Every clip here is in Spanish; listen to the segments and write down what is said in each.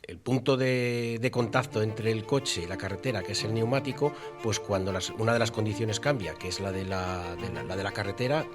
el punto de contacto entre el coche y la carretera, que es el neumático, pues cuando una de las condiciones cambia, que es la de la carretera,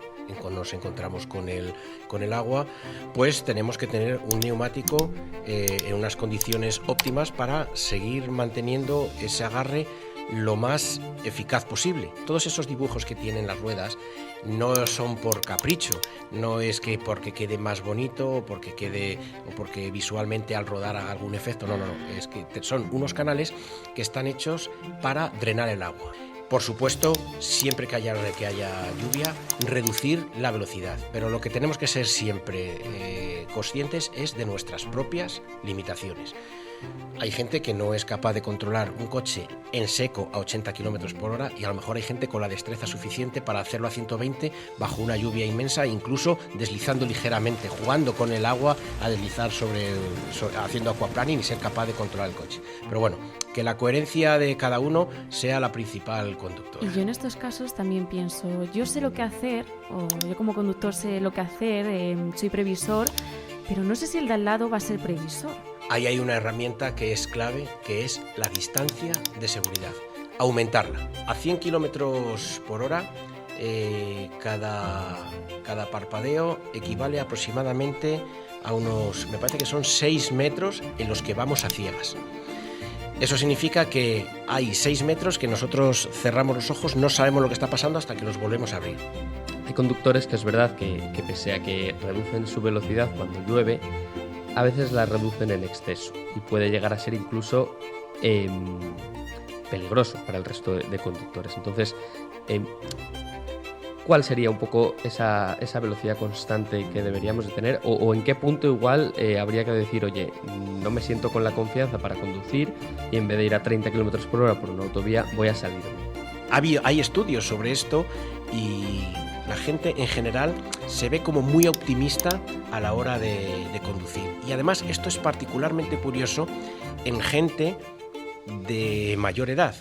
cuando nos encontramos con el agua, pues tenemos que tener un neumático en unas condiciones óptimas para seguir manteniendo ese agarre lo más eficaz posible. Todos esos dibujos que tienen las ruedas no son por capricho, no es que porque quede más bonito o porque visualmente al rodar haga algún efecto, no, es que son unos canales que están hechos para drenar el agua. Por supuesto, siempre que haya lluvia, reducir la velocidad, pero lo que tenemos que ser siempre conscientes es de nuestras propias limitaciones. Hay gente que no es capaz de controlar un coche en seco a 80 km por hora y a lo mejor hay gente con la destreza suficiente para hacerlo a 120 bajo una lluvia inmensa, incluso deslizando ligeramente, jugando con el agua a deslizar haciendo aquaplaning y ser capaz de controlar el coche. Pero bueno, que la coherencia de cada uno sea la principal conductora. Y yo en estos casos también pienso, yo sé lo que hacer, o yo como conductor sé lo que hacer, soy previsor, pero no sé si el de al lado va a ser previsor. Ahí hay una herramienta que es clave, que es la distancia de seguridad. Aumentarla. A 100 km por hora, cada parpadeo equivale aproximadamente a unos, me parece que son 6 metros en los que vamos a ciegas. Eso significa que hay 6 metros que nosotros cerramos los ojos, no sabemos lo que está pasando hasta que los volvemos a abrir. Hay conductores que es verdad que pese a que reducen su velocidad cuando llueve, a veces la reducen en exceso y puede llegar a ser incluso peligroso para el resto de conductores. Entonces, ¿cuál sería un poco esa velocidad constante que deberíamos de tener? O en qué punto igual habría que decir, oye, no me siento con la confianza para conducir y en vez de ir a 30 km por hora por una autovía, voy a salirme? Hay estudios sobre esto y la gente en general se ve como muy optimista a la hora de conducir. Y además esto es particularmente curioso en gente de mayor edad.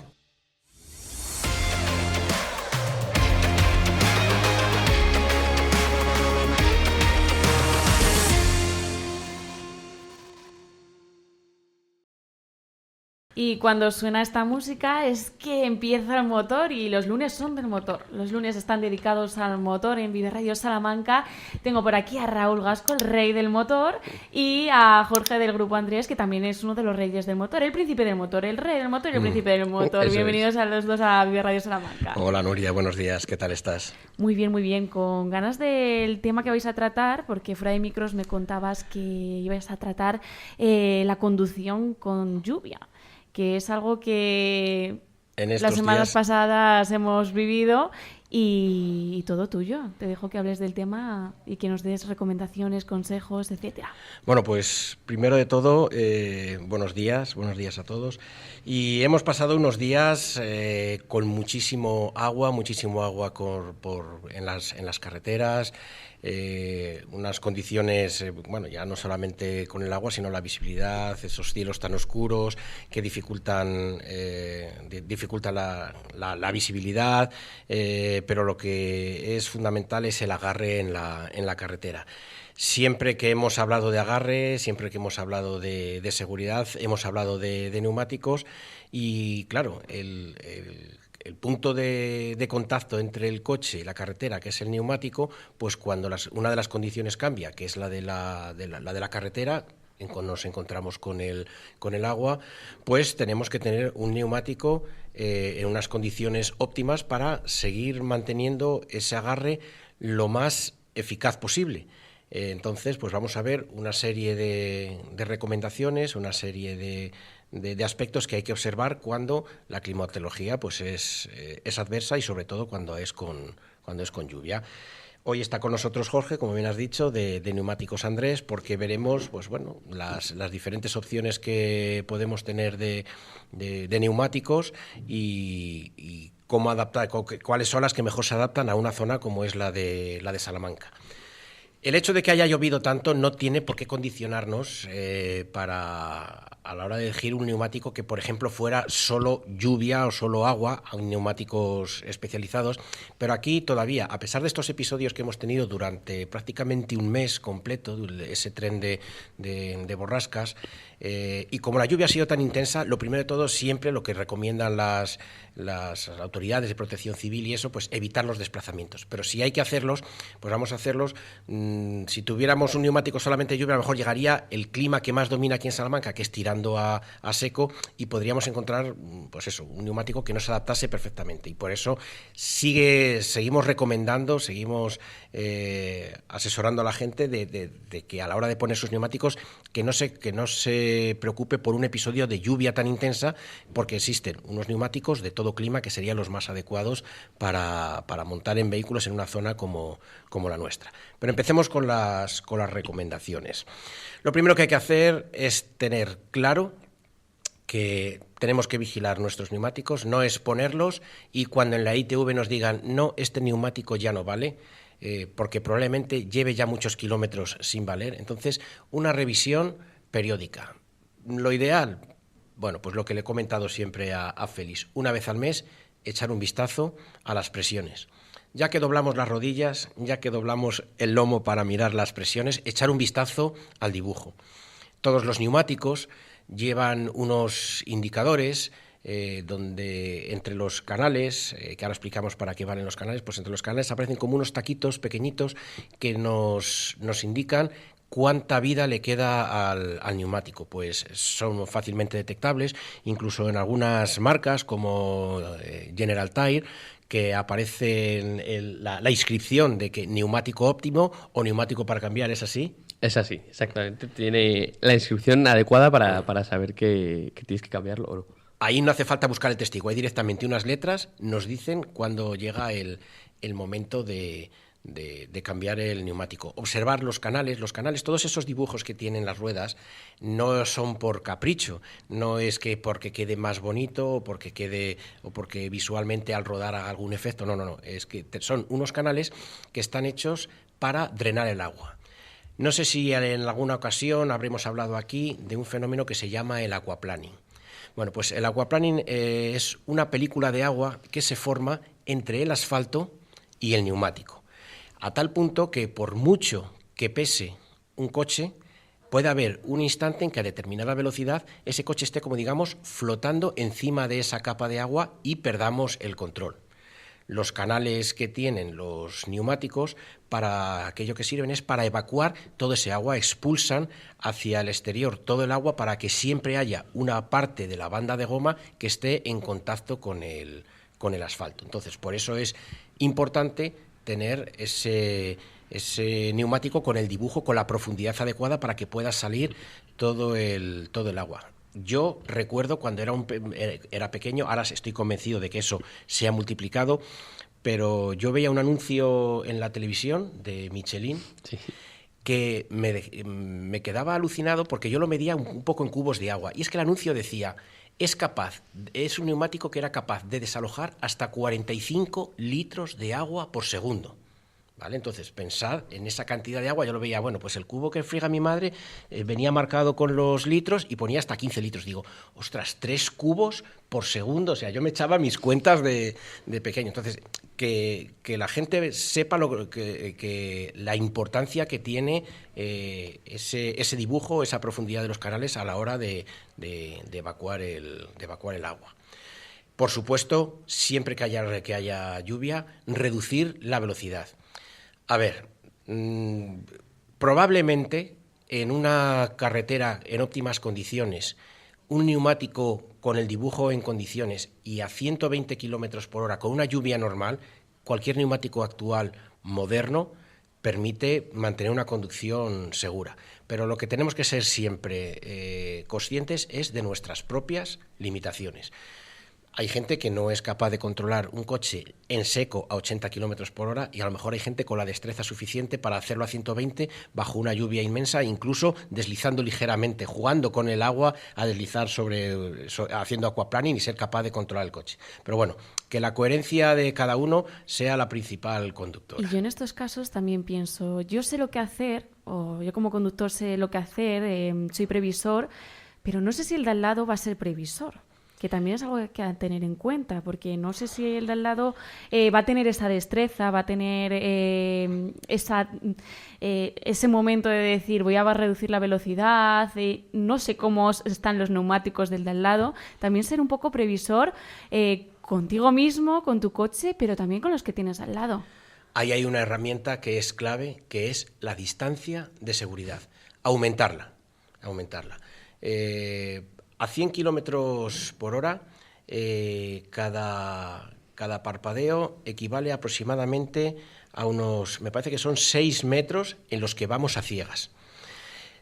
Y cuando suena esta música es que empieza el motor y los lunes son del motor. Los lunes están dedicados al motor en Vive Radio Salamanca. Tengo por aquí a Raúl Gasco, el rey del motor, y a Jorge del Grupo Andrés, que también es uno de los reyes del motor, el príncipe del motor, el rey del motor y el príncipe del motor. Bienvenidos a los dos a Vive Radio Salamanca. Hola Nuria, buenos días, ¿qué tal estás? Muy bien, con ganas del tema que vais a tratar, porque fuera de micros me contabas que ibais a tratar la conducción con lluvia, que es algo que las semanas pasadas hemos vivido y todo tuyo. Te dejo que hables del tema y que nos des recomendaciones, consejos, etcétera. Bueno, pues primero de todo, buenos días a todos. Y hemos pasado unos días con muchísimo agua en las carreteras, unas condiciones, ya no solamente con el agua, sino la visibilidad, esos cielos tan oscuros que dificultan la visibilidad, pero lo que es fundamental es el agarre en la carretera. Siempre que hemos hablado de agarre, siempre que hemos hablado de seguridad, hemos hablado de neumáticos y, claro, el punto de contacto entre el coche y la carretera, que es el neumático, pues cuando una de las condiciones cambia, que es la de la carretera, cuando nos encontramos con el agua, pues tenemos que tener un neumático en unas condiciones óptimas para seguir manteniendo ese agarre lo más eficaz posible. Entonces, pues vamos a ver una serie de recomendaciones, una serie de aspectos que hay que observar cuando la climatología pues es adversa y sobre todo cuando es con lluvia. Hoy está con nosotros Jorge, como bien has dicho, de Neumáticos Andrés, porque veremos las diferentes opciones que podemos tener de neumáticos y cómo adaptar, cuáles son las que mejor se adaptan a una zona como es la de Salamanca. El hecho de que haya llovido tanto no tiene por qué condicionarnos a la hora de elegir un neumático que, por ejemplo, fuera solo lluvia o solo agua, a neumáticos especializados. Pero aquí todavía, a pesar de estos episodios que hemos tenido durante prácticamente un mes completo, ese tren de borrascas, Y como la lluvia ha sido tan intensa, lo primero de todo, siempre lo que recomiendan las autoridades de protección civil y eso, pues evitar los desplazamientos. Pero si hay que hacerlos, pues vamos a hacerlos. Si tuviéramos un neumático solamente de lluvia, a lo mejor llegaría el clima que más domina aquí en Salamanca, que es tirando a seco, y podríamos encontrar, pues eso, un neumático que no se adaptase perfectamente. Y por eso seguimos recomendando, seguimos asesorando a la gente de que a la hora de poner sus neumáticos, que no se preocupe por un episodio de lluvia tan intensa, porque existen unos neumáticos de todo clima que serían los más adecuados para montar en vehículos en una zona como la nuestra. Pero empecemos con las recomendaciones. Lo primero que hay que hacer es tener claro que tenemos que vigilar nuestros neumáticos, no exponerlos, y cuando en la ITV nos digan no, este neumático ya no vale, porque probablemente lleve ya muchos kilómetros sin valer. Entonces, una revisión periódica. Lo ideal, bueno, pues lo que le he comentado siempre a Félix, una vez al mes echar un vistazo a las presiones. Ya que doblamos las rodillas, ya que doblamos el lomo para mirar las presiones, echar un vistazo al dibujo. Todos los neumáticos llevan unos indicadores donde entre los canales, que ahora explicamos para qué valen los canales, pues entre los canales aparecen como unos taquitos pequeñitos que nos indican cuánta vida le queda al neumático. Pues son fácilmente detectables, incluso en algunas marcas como General Tyre, que aparece en la inscripción de que neumático óptimo o neumático para cambiar, ¿es así? Es así, exactamente. Tiene la inscripción adecuada para saber que tienes que cambiarlo o no. Ahí no hace falta buscar el testigo, hay directamente unas letras, nos dicen cuando llega el momento de cambiar el neumático. Observar los canales, todos esos dibujos que tienen las ruedas no son por capricho, no es que porque quede más bonito o porque visualmente al rodar haga algún efecto, no, es que son unos canales que están hechos para drenar el agua. No sé si en alguna ocasión habremos hablado aquí de un fenómeno que se llama el aquaplaning. Bueno, pues el aquaplaning es una película de agua que se forma entre el asfalto y el neumático, a tal punto que por mucho que pese un coche, puede haber un instante en que a determinada velocidad ese coche esté, como digamos, flotando encima de esa capa de agua y perdamos el control. Los canales que tienen los neumáticos, para aquello que sirven es para evacuar todo ese agua, expulsan hacia el exterior todo el agua para que siempre haya una parte de la banda de goma que esté en contacto con el asfalto. Entonces, por eso es importante tener ese neumático con el dibujo, con la profundidad adecuada para que pueda salir todo el agua. Yo recuerdo cuando era pequeño, ahora estoy convencido de que eso se ha multiplicado, pero yo veía un anuncio en la televisión de Michelin, sí, que me quedaba alucinado porque yo lo medía un poco en cubos de agua. Y es que el anuncio decía, es un neumático que era capaz de desalojar hasta 45 litros de agua por segundo. ¿Vale? Entonces, pensad en esa cantidad de agua. Yo lo veía, bueno, pues el cubo que friega mi madre venía marcado con los litros y ponía hasta 15 litros. Digo, ostras, 3 cubos por segundo. O sea, yo me echaba mis cuentas de pequeño. Entonces, que la gente sepa que la importancia que tiene ese dibujo, esa profundidad de los canales a la hora de evacuar el agua. Por supuesto, siempre que haya lluvia, reducir la velocidad. A ver, probablemente en una carretera en óptimas condiciones, un neumático con el dibujo en condiciones y a 120 km por hora con una lluvia normal, cualquier neumático actual moderno permite mantener una conducción segura. Pero lo que tenemos que ser siempre conscientes es de nuestras propias limitaciones. Hay gente que no es capaz de controlar un coche en seco a 80 km por hora y a lo mejor hay gente con la destreza suficiente para hacerlo a 120 bajo una lluvia inmensa, incluso deslizando ligeramente, jugando con el agua a deslizar haciendo aquaplaning y ser capaz de controlar el coche. Pero bueno, que la coherencia de cada uno sea la principal conductora. Y yo en estos casos también pienso, yo sé lo que hacer, o yo como conductor sé lo que hacer, soy previsor, pero no sé si el de al lado va a ser previsor. que también es algo que hay que tener en cuenta, porque no sé si el de al lado va a tener esa destreza, va a tener ese momento de decir voy a reducir la velocidad, no sé cómo están los neumáticos del de al lado. También ser un poco previsor contigo mismo, con tu coche, pero también con los que tienes al lado. Ahí hay una herramienta que es clave, que es la distancia de seguridad. Aumentarla. A 100 kilómetros por hora, cada parpadeo equivale aproximadamente a unos, me parece que son 6 metros en los que vamos a ciegas.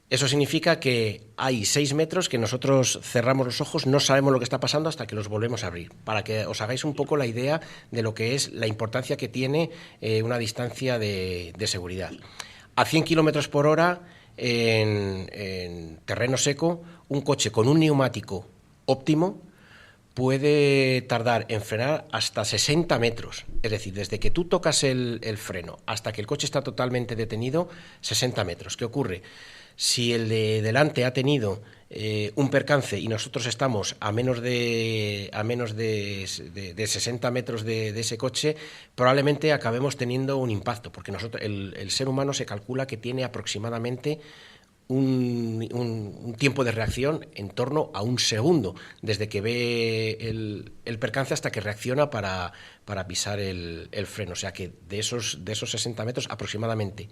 Eso significa que hay 6 metros que nosotros cerramos los ojos, no sabemos lo que está pasando hasta que los volvemos a abrir, para que os hagáis un poco la idea de lo que es la importancia que tiene una distancia de seguridad. A 100 kilómetros por hora, en terreno seco, un coche con un neumático óptimo puede tardar en frenar hasta 60 metros. Es decir, desde que tú tocas el freno hasta que el coche está totalmente detenido, 60 metros. ¿Qué ocurre? Si el de delante ha tenido un percance y nosotros estamos a menos de 60 metros de ese coche, probablemente acabemos teniendo un impacto, porque el ser humano se calcula que tiene aproximadamente un tiempo de reacción en torno a un segundo, desde que ve el percance hasta que reacciona para pisar el freno. O sea que de esos 60 metros aproximadamente,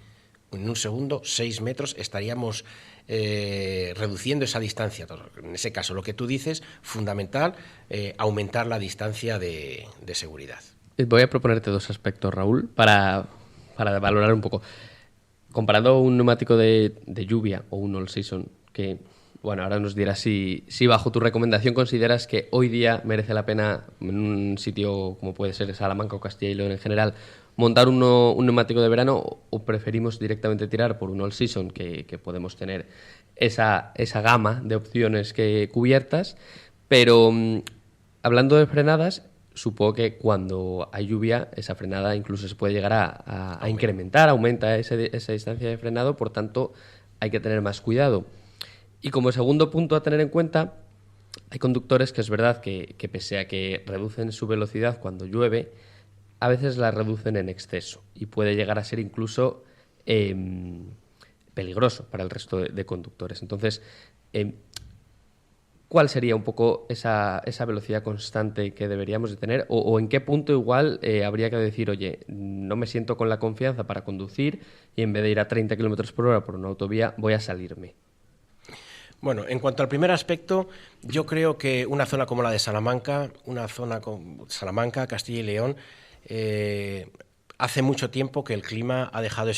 en un segundo, 6 metros, estaríamos reduciendo esa distancia. En ese caso, lo que tú dices, fundamental, aumentar la distancia de seguridad. Voy a proponerte 2 aspectos, Raúl, para valorar un poco. Comparando un neumático de lluvia o un all season, que, bueno, ahora nos dirás si bajo tu recomendación consideras que hoy día merece la pena, en un sitio como puede ser Salamanca o Castilla y León en general, montar un neumático de verano, o preferimos directamente tirar por un all season, que podemos tener esa gama de opciones cubiertas. Pero hablando de frenadas, supongo que cuando hay lluvia esa frenada incluso se puede llegar a incrementar, aumenta esa distancia de frenado, por tanto hay que tener más cuidado. Y como segundo punto a tener en cuenta, hay conductores que es verdad que pese a que reducen su velocidad cuando llueve, a veces la reducen en exceso y puede llegar a ser incluso peligroso para el resto de conductores. Entonces, ¿cuál sería un poco esa velocidad constante que deberíamos de tener? O en qué punto igual habría que decir, oye, no me siento con la confianza para conducir y en vez de ir a 30 km por hora por una autovía, voy a salirme? Bueno, en cuanto al primer aspecto, yo creo que una zona como la de Salamanca, Castilla y León, hace mucho tiempo que el clima ha dejado de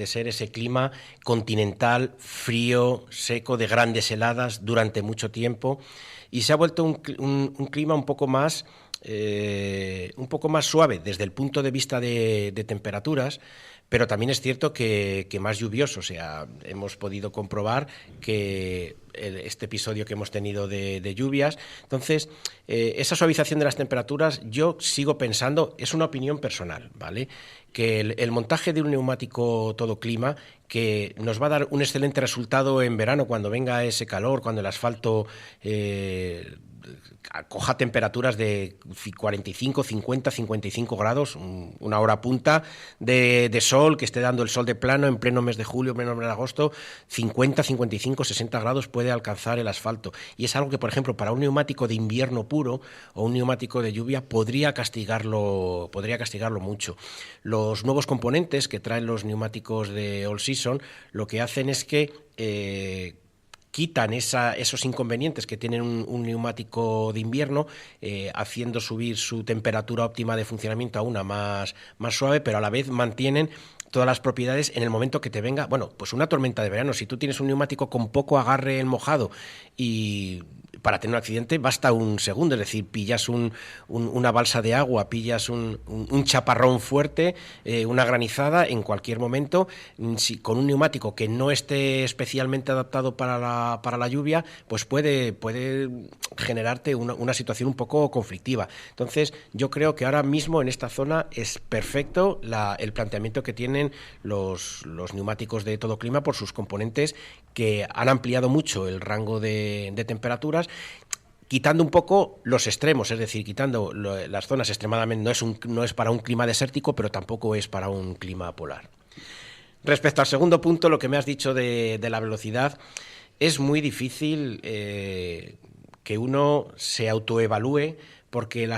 ser ese clima continental, frío, seco, de grandes heladas durante mucho tiempo, y se ha vuelto un clima un poco más suave desde el punto de vista de temperaturas, pero también es cierto que más lluvioso. O sea, hemos podido comprobar que este episodio que hemos tenido de lluvias, entonces esa suavización de las temperaturas, yo sigo pensando, es una opinión personal, ¿vale?, que el montaje de un neumático todo clima, que nos va a dar un excelente resultado en verano cuando venga ese calor, cuando el asfalto coja temperaturas de 45, 50, 55 grados, una hora punta de sol, que esté dando el sol de plano en pleno mes de julio, pleno mes de agosto, 50, 55, 60 grados puede alcanzar el asfalto. Y es algo que, por ejemplo, para un neumático de invierno puro o un neumático de lluvia podría castigarlo mucho. Los nuevos componentes que traen los neumáticos de all season lo que hacen es que quitan esos inconvenientes que tienen un neumático de invierno, haciendo subir su temperatura óptima de funcionamiento a una más suave, pero a la vez mantienen todas las propiedades en el momento que te venga, bueno, pues una tormenta de verano. Si tú tienes un neumático con poco agarre en mojado y para tener un accidente basta un segundo, es decir, pillas una balsa de agua, pillas un chaparrón fuerte, una granizada en cualquier momento, con un neumático que no esté especialmente adaptado para la lluvia, pues puede generarte una situación un poco conflictiva. Entonces, yo creo que ahora mismo en esta zona es perfecto el planteamiento que tienen los neumáticos de todo clima por sus componentes, que han ampliado mucho el rango de temperaturas. quitando un poco los extremos, es decir, quitando las zonas extremadamente, no es para un clima desértico, pero tampoco es para un clima polar. Respecto al segundo punto, lo que me has dicho de la velocidad, es muy difícil que uno se autoevalúe, porque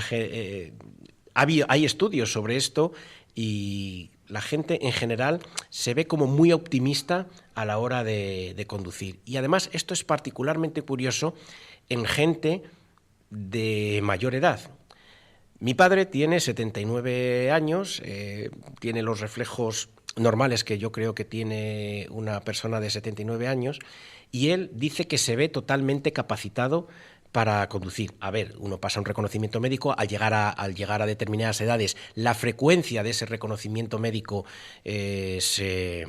hay estudios sobre esto y la gente en general se ve como muy optimista a la hora de conducir. Y además esto es particularmente curioso en gente de mayor edad. Mi padre tiene 79 años, tiene los reflejos normales que yo creo que tiene una persona de 79 años, y él dice que se ve totalmente capacitado para conducir. A ver, uno pasa un reconocimiento médico, al llegar a determinadas edades, la frecuencia de ese reconocimiento médico se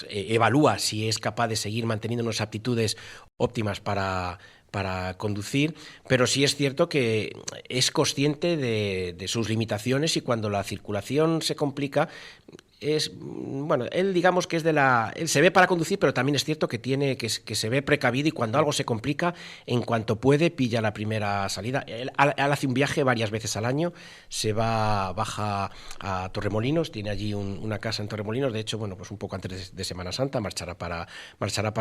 evalúa si es capaz de seguir manteniendo unas aptitudes óptimas para conducir, pero sí es cierto que es consciente de sus limitaciones, y cuando la circulación se complica, él digamos que él se ve para conducir, pero también es cierto que se ve precavido, y cuando algo se complica, en cuanto puede, pilla la primera salida. Él hace un viaje varias veces al año, baja a Torremolinos, tiene allí una casa en Torremolinos, de hecho, pues un poco antes de Semana Santa marchará para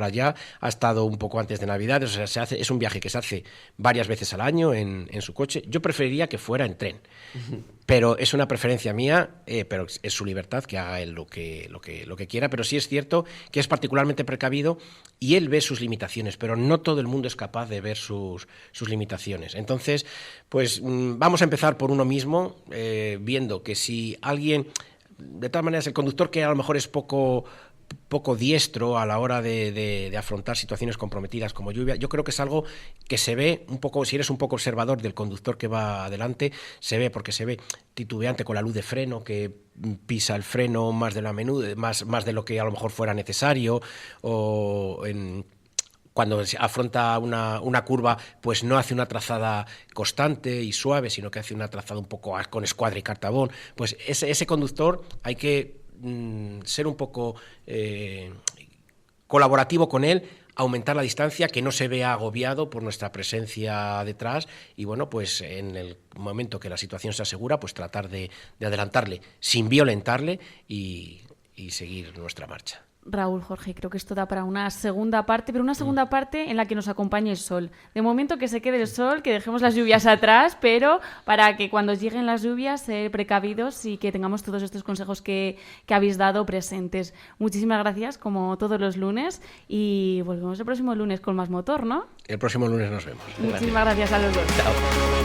allá, ha estado un poco antes de Navidad, o sea, es un viaje que se hace varias veces al año en su coche. Yo preferiría que fuera en tren, pero es una preferencia mía, pero es su libertad, que haga él lo que quiera, pero sí es cierto que es particularmente precavido y él ve sus limitaciones, pero no todo el mundo es capaz de ver sus limitaciones. Entonces, pues vamos a empezar por uno mismo, viendo que si alguien, de todas maneras, el conductor que a lo mejor es poco diestro a la hora de afrontar situaciones comprometidas como lluvia, yo creo que es algo que se ve un poco, si eres un poco observador del conductor que va adelante, se ve, porque se ve titubeante con la luz de freno, que pisa el freno más de lo que a lo mejor fuera necesario, o cuando se afronta una curva, pues no hace una trazada constante y suave, sino que hace una trazada un poco con escuadra y cartabón. Pues ese conductor hay que ser un poco colaborativo con él, aumentar la distancia, que no se vea agobiado por nuestra presencia detrás, y bueno, pues en el momento que la situación se asegura, pues tratar de adelantarle sin violentarle y seguir nuestra marcha. Raúl, Jorge, creo que esto da para una segunda parte, pero una segunda parte en la que nos acompañe el sol. De momento que se quede el sol, que dejemos las lluvias atrás, pero para que cuando lleguen las lluvias ser precavidos y que tengamos todos estos consejos que habéis dado presentes. Muchísimas gracias, como todos los lunes, y volvemos el próximo lunes con más motor, ¿no? El próximo lunes nos vemos. Muchísimas gracias a los dos. Chao.